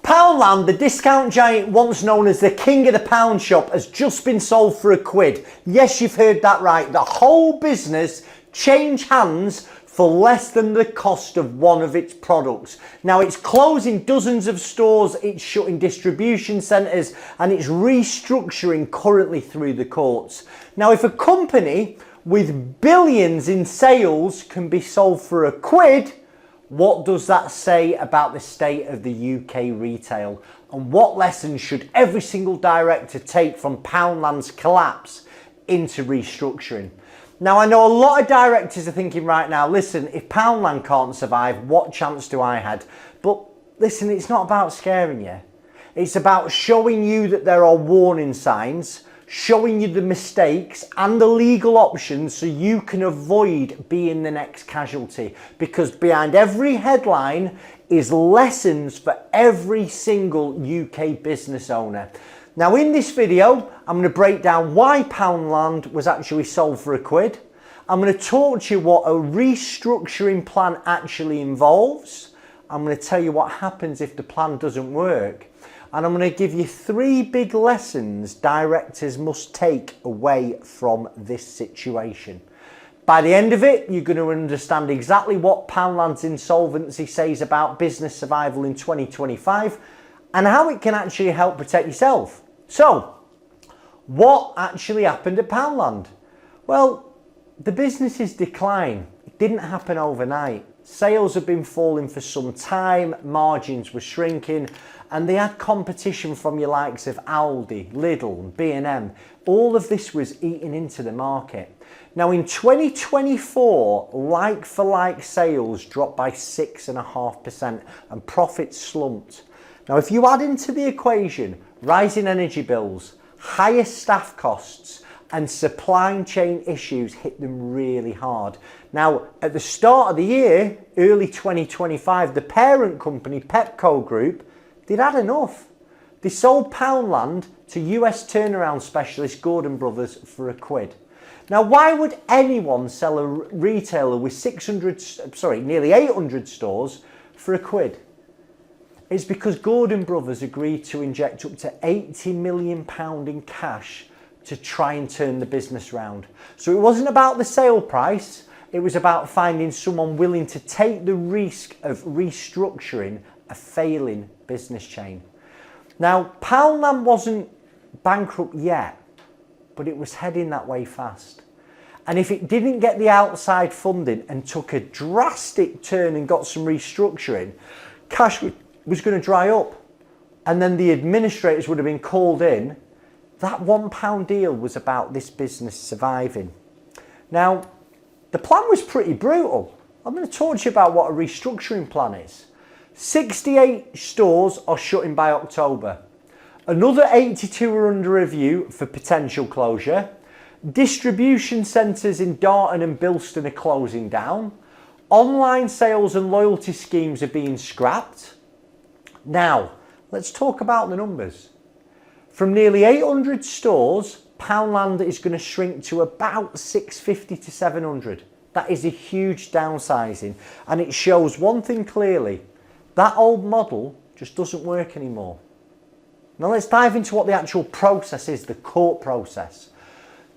Poundland, the discount giant once known as the king of the pound shop, has just been sold for £1. Yes, you've heard that right. The whole business changed hands for less than the cost of one of its products. Now it's closing dozens of stores, it's shutting distribution centres, and it's restructuring currently through the courts. Now if a company with billions in sales can be sold for £1, what does that say about the state of the UK retail? And what lessons should every single director take from Poundland's collapse into restructuring? Now, I know a lot of directors are thinking right now, listen, if Poundland can't survive, what chance do I have? But listen, it's not about scaring you. It's about showing you that there are warning signs, showing you the mistakes and the legal options so you can avoid being the next casualty. Because behind every headline is lessons for every single UK business owner. Now in this video, I'm going to break down why Poundland was actually sold for £1. I'm going to talk to you what a restructuring plan actually involves. I'm going to tell you what happens if the plan doesn't work. And I'm going to give you 3 big lessons directors must take away from this situation. By the end of it, you're going to understand exactly what Poundland's insolvency says about business survival in 2025 and how it can actually help protect yourself. So, what actually happened at Poundland? Well, the business's decline, it didn't happen overnight. Sales have been falling for some time, margins were shrinking, and they had competition from your likes of Aldi, Lidl and B&M. All of this was eating into the market. Now in 2024, like-for-like sales dropped by 6.5% and profits slumped. Now if you add into the equation rising energy bills, higher staff costs and supply chain issues hit them really hard. Now at the start of the year, early 2025, the parent company Pepco Group, they'd had enough. They sold Poundland to US turnaround specialist Gordon Brothers for £1. Now why would anyone sell a retailer with nearly 800 stores for £1? It's because Gordon Brothers agreed to inject up to £80 million in cash to try and turn the business round. So it wasn't about the sale price, it was about finding someone willing to take the risk of restructuring a failing business chain. Now, Poundland wasn't bankrupt yet, but it was heading that way fast. And if it didn't get the outside funding and took a drastic turn and got some restructuring, cash was going to dry up. And then the administrators would have been called in. That £1 deal was about this business surviving. Now, the plan was pretty brutal. I'm going to talk to you about what a restructuring plan is. 68 stores are shutting by October. Another 82 are under review for potential closure. Distribution centres in Darton and Bilston are closing down. Online sales and loyalty schemes are being scrapped. Now, let's talk about the numbers. From nearly 800 stores, Poundland is going to shrink to about 650 to 700. That is a huge downsizing, and it shows one thing clearly. That old model just doesn't work anymore. Now let's dive into what the actual process is, the court process.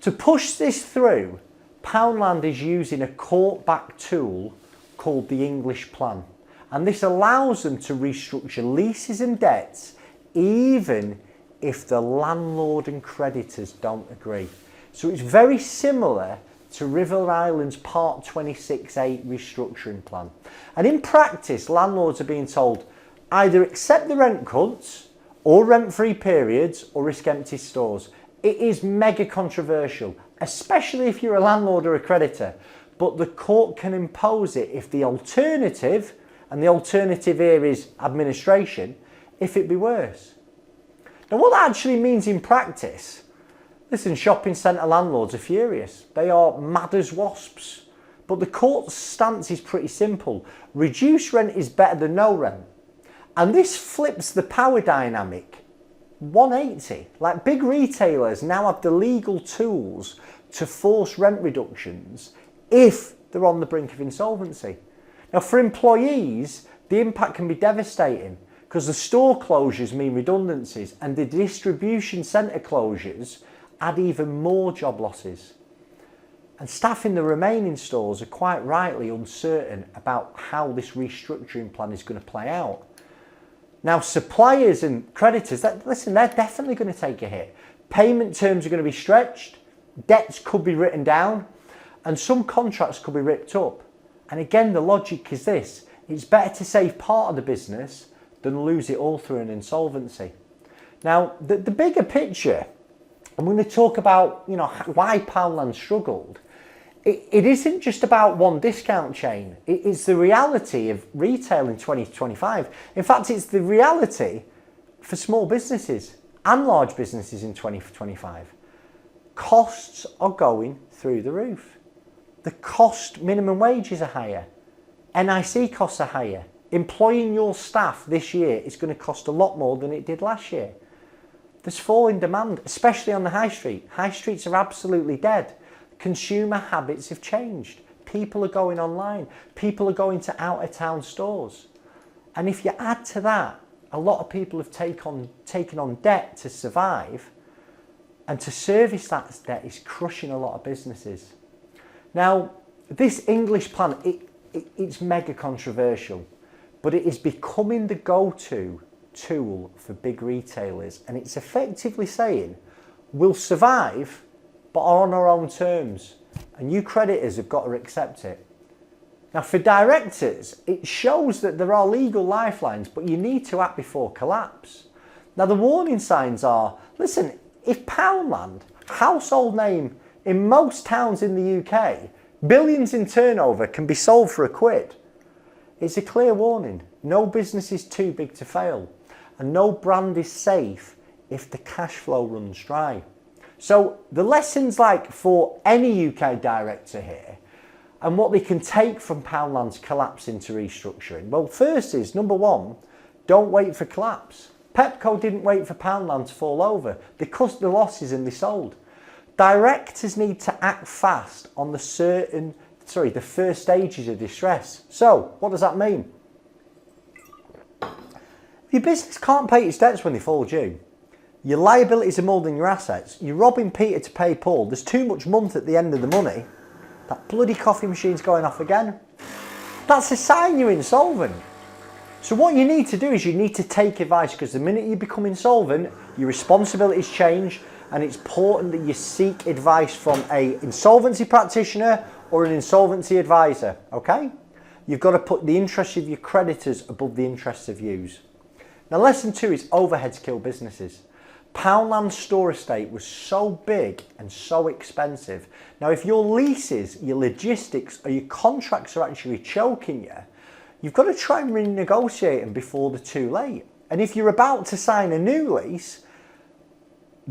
To push this through, Poundland is using a court-backed tool called the English Plan. And this allows them to restructure leases and debts even if the landlord and creditors don't agree. So it's very similar to River Island's Part 26A restructuring plan. And in practice, landlords are being told either accept the rent cuts or rent-free periods or risk empty stores. It is mega controversial, especially if you're a landlord or a creditor, but the court can impose it if the alternative, and the alternative here is administration, if it be worse. Now what that actually means in practice, listen, shopping centre landlords are furious. They are mad as wasps. But the court's stance is pretty simple. Reduced rent is better than no rent. And this flips the power dynamic 180. Like big retailers now have the legal tools to force rent reductions if they're on the brink of insolvency. Now for employees, the impact can be devastating. because the store closures mean redundancies, and the distribution centre closures add even more job losses. And staff in the remaining stores are quite rightly uncertain about how this restructuring plan is going to play out. Now, suppliers and creditors, listen, they're definitely going to take a hit. Payment terms are going to be stretched, debts could be written down, and some contracts could be ripped up. And again, the logic is this: it's better to save part of the business than lose it all through an insolvency. Now, the bigger picture, I'm going to talk about, why Poundland struggled. It isn't just about one discount chain. It's the reality of retail in 2025. In fact, it's the reality for small businesses and large businesses in 2025. Costs are going through the roof. The cost minimum wages are higher. NIC costs are higher. Employing your staff this year is going to cost a lot more than it did last year. There's falling demand, especially on the high street. High streets are absolutely dead. Consumer habits have changed. People are going online. People are going to out-of-town stores. And if you add to that, a lot of people have taken on debt to survive, and to service that debt is crushing a lot of businesses. Now, this English plan, it's mega controversial, but it is becoming the go-to tool for big retailers, and it's effectively saying we'll survive but are on our own terms, and you creditors have got to accept it. Now, for directors, it shows that there are legal lifelines, but you need to act before collapse. Now, the warning signs are, listen, if Poundland, household name in most towns in the UK, billions in turnover, can be sold for a quid, it's a clear warning. No business is too big to fail, and no brand is safe if the cash flow runs dry. So the lessons for any UK director here, and what they can take from Poundland's collapse into restructuring. Well, first is, number one, don't wait for collapse. Pepco didn't wait for Poundland to fall over. They cut the losses and they sold. Directors need to act fast on the first stages of distress. So, what does that mean? If your business can't pay its debts when they fall due, your liabilities are more than your assets, you're robbing Peter to pay Paul, there's too much month at the end of the money, that bloody coffee machine's going off again, that's a sign you're insolvent. So what you need to do is you need to take advice, because the minute you become insolvent, your responsibilities change, and it's important that you seek advice from an insolvency practitioner or an insolvency advisor, okay? You've got to put the interests of your creditors above the interests of yous. Now, lesson 2 is overheads kill businesses. Poundland's store estate was so big and so expensive. Now, if your leases, your logistics, or your contracts are actually choking you, you've got to try and renegotiate them before they're too late. And if you're about to sign a new lease,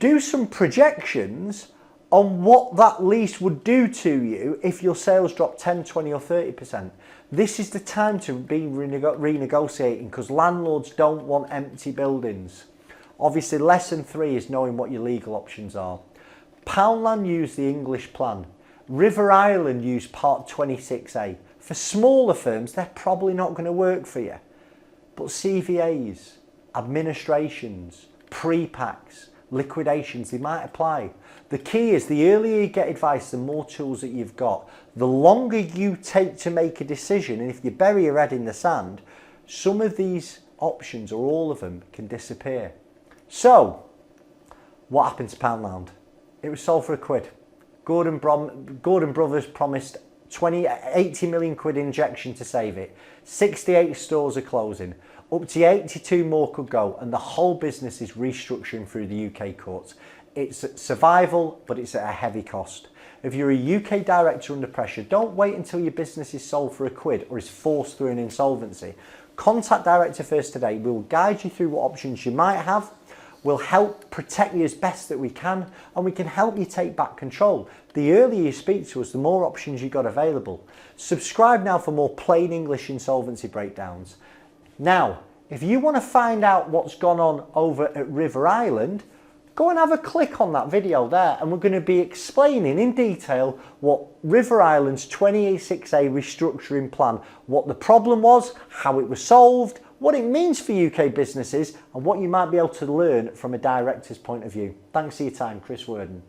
do some projections on what that lease would do to you if your sales drop 10, 20 or 30%. This is the time to be renegotiating, because landlords don't want empty buildings. Obviously, lesson 3 is knowing what your legal options are. Poundland used the English plan. River Island used Part 26A. For smaller firms, they're probably not going to work for you. But CVAs, administrations, pre-packs, liquidations, they might apply. The key is the earlier you get advice, the more tools that you've got. The longer you take to make a decision, and if you bury your head in the sand, some of these options, or all of them, can disappear. So, what happened to Poundland? It was sold for a quid. Gordon Brothers promised 80 million quid injection to save it. 68 stores are closing. Up to 82 more could go, and the whole business is restructuring through the UK courts. It's survival, but it's at a heavy cost. If you're a UK director under pressure, don't wait until your business is sold for a quid or is forced through an insolvency. Contact Director First today. We'll guide you through what options you might have. We'll help protect you as best that we can, and we can help you take back control. The earlier you speak to us, the more options you've got available. Subscribe now for more plain English insolvency breakdowns. Now, if you want to find out what's gone on over at River Island, go and have a click on that video there, and we're going to be explaining in detail what River Island's 26A restructuring plan, what the problem was, how it was solved, what it means for UK businesses and what you might be able to learn from a director's point of view. Thanks for your time, Chris Worden.